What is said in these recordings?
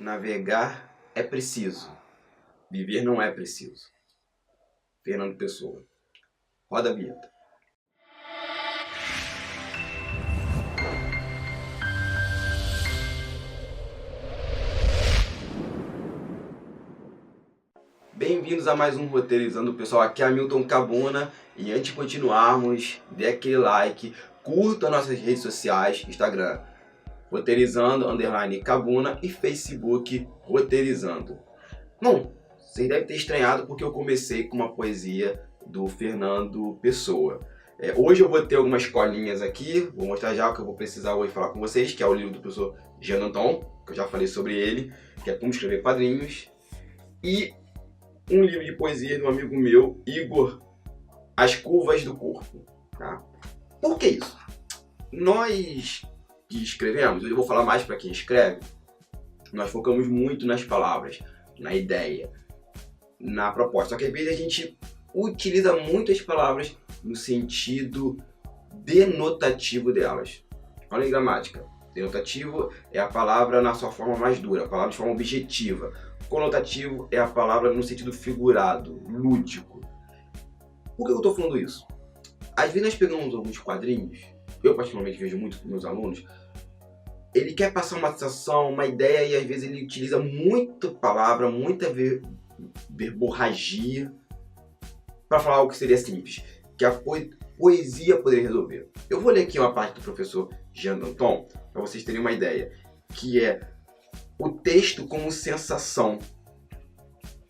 Navegar é preciso, viver não é preciso. Fernando Pessoa. Roda a vinheta. Bem-vindos a mais um Roteirizando, pessoal. Aqui é Hamilton Cabuna e antes de continuarmos, dê aquele like, curta nossas redes sociais, Instagram Roteirizando_Cabuna e Facebook Roteirizando. Bom, vocês devem ter estranhado porque eu comecei com uma poesia do Fernando Pessoa. Hoje eu vou ter algumas colinhas aqui, vou mostrar já o que eu vou precisar hoje falar com vocês, que é o livro do professor Jean Danton, que eu já falei sobre ele, que é Como Escrever Quadrinhos, e um livro de poesia de um amigo meu, Igor, As Curvas do Corpo. Tá? Por que isso? Nós que escrevemos, hoje eu vou falar mais para quem escreve, nós focamos muito nas palavras, na ideia, na proposta. Só que às vezes a gente utiliza muito as palavras no sentido denotativo delas. Olha a gramática. Denotativo é a palavra na sua forma mais dura, a palavra de forma objetiva. Conotativo é a palavra no sentido figurado, lúdico. Por que eu estou falando isso? Às vezes nós pegamos alguns quadrinhos, eu particularmente vejo muito com meus alunos, ele quer passar uma sensação, uma ideia e às vezes ele utiliza muita palavra, muita verborragia para falar algo que seria simples, que a poesia poderia resolver. Eu vou ler aqui uma parte do professor Jean Danton para vocês terem uma ideia, que é o texto como sensação,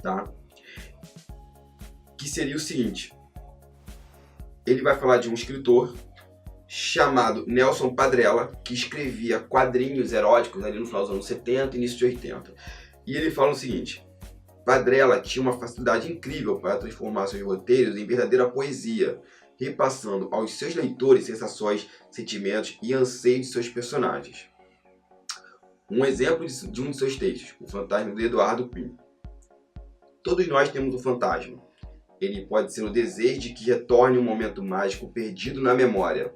tá? Que seria o seguinte, ele vai falar de um escritor chamado Nelson Padrella, que escrevia quadrinhos eróticos ali no final dos anos 70 e início de 80. E ele fala o seguinte, Padrella tinha uma facilidade incrível para transformar seus roteiros em verdadeira poesia, repassando aos seus leitores sensações, sentimentos e anseios de seus personagens. Um exemplo de um de seus textos, O Fantasma de Eduardo Pim. Todos nós temos um fantasma. Ele pode ser o desejo de que retorne um momento mágico perdido na memória.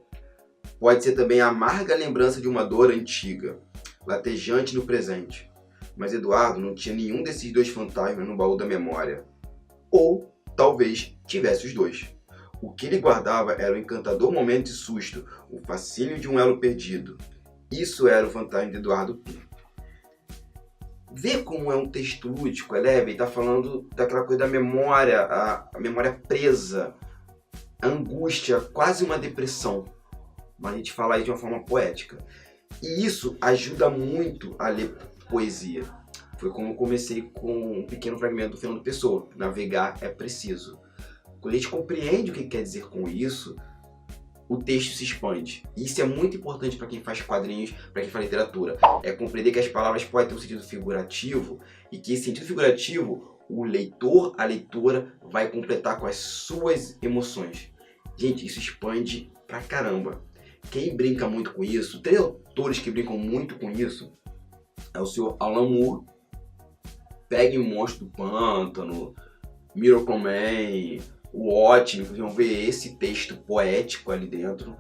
Pode ser também a amarga lembrança de uma dor antiga, latejante no presente. Mas Eduardo não tinha nenhum desses dois fantasmas no baú da memória. Ou, talvez, tivesse os dois. O que ele guardava era o encantador momento de susto, o fascínio de um elo perdido. Isso era o Fantasma de Eduardo Pim. Vê como é um texto lúdico, leve, e está falando daquela coisa da memória, a memória presa, a angústia, quase uma depressão. Mas a gente fala aí de uma forma poética. E isso ajuda muito a ler poesia. Foi como eu comecei com um pequeno fragmento do Fernando Pessoa, Navegar é preciso. Quando a gente compreende o que quer dizer com isso, o texto se expande. E isso é muito importante para quem faz quadrinhos, para quem faz literatura. É compreender que as palavras podem ter um sentido figurativo e que esse sentido figurativo, o leitor, a leitora, vai completar com as suas emoções. Gente, isso expande pra caramba. Quem brinca muito com isso, tem autores que brincam muito com isso, é o senhor Alan Moore. Pegue o Monstro do Pântano, Miracle Man, o Ótimo, vocês vão ver esse texto poético ali dentro.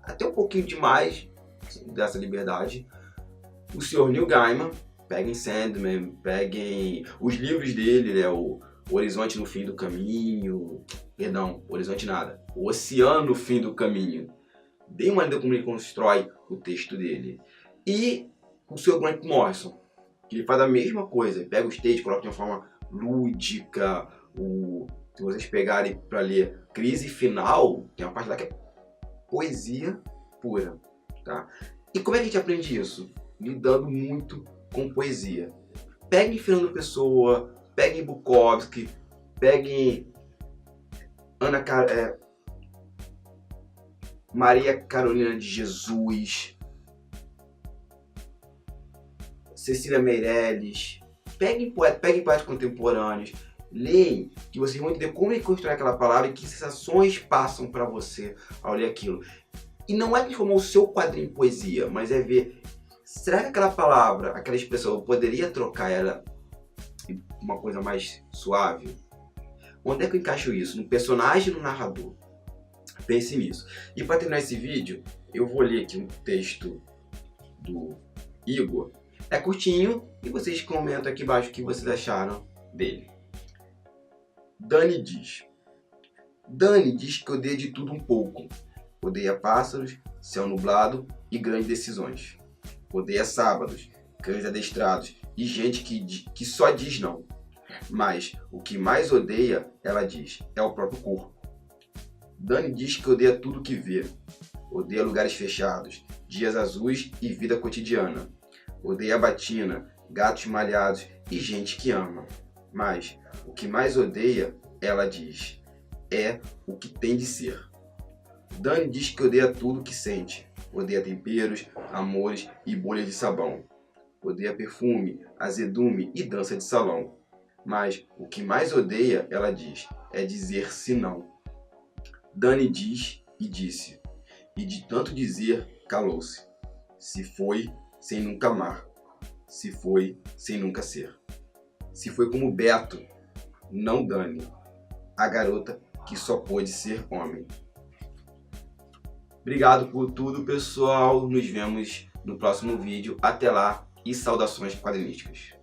Até um pouquinho demais dessa liberdade. O senhor Neil Gaiman, peguem Sandman, peguem os livros dele, né? O Horizonte no Fim do Caminho, perdão, Horizonte nada, O Oceano no Fim do Caminho. Deem uma lida como ele constrói o texto dele. E o senhor Grant Morrison, que ele faz a mesma coisa, ele pega os textos, coloca de uma forma lúdica. Se vocês pegarem para ler Crise Final, tem uma parte lá que é poesia pura, tá? E como é que a gente aprende isso? Lidando muito com poesia. Peguem Fernando Pessoa, peguem Bukowski, peguem Maria Carolina de Jesus, Cecília Meirelles, peguem poetas contemporâneos, leem, que vocês vão entender como ele constrói aquela palavra e que sensações passam para você ao ler aquilo. E não é transformar o seu quadrinho em poesia, mas é ver, será que aquela palavra, aquela expressão, eu poderia trocar ela em uma coisa mais suave? Onde é que eu encaixo isso? No personagem ou no narrador? Pense nisso. E para terminar esse vídeo, eu vou ler aqui um texto do Igor, É curtinho e vocês comentam aqui embaixo o que vocês acharam dele. Dani diz. Dani diz que odeia de tudo um pouco. Odeia pássaros, céu nublado e grandes decisões. Odeia sábados, cães adestrados e gente que só diz não. Mas o que mais odeia, ela diz, é o próprio corpo. Dani diz que odeia tudo que vê. Odeia lugares fechados, dias azuis e vida cotidiana. Odeia batina, gatos malhados e gente que ama. Mas o que mais odeia, ela diz, é o que tem de ser. Dani diz que odeia tudo que sente. Odeia temperos, amores e bolhas de sabão. Odeia perfume, azedume e dança de salão. Mas o que mais odeia, ela diz, é dizer-se não. Dani diz e disse, e de tanto dizer, calou-se. Se foi, sem nunca amar. Se foi, sem nunca ser. Se foi como Beto, não Dani, a garota que só pôde ser homem. Obrigado por tudo, pessoal. Nos vemos no próximo vídeo. Até lá e saudações quadrinísticas.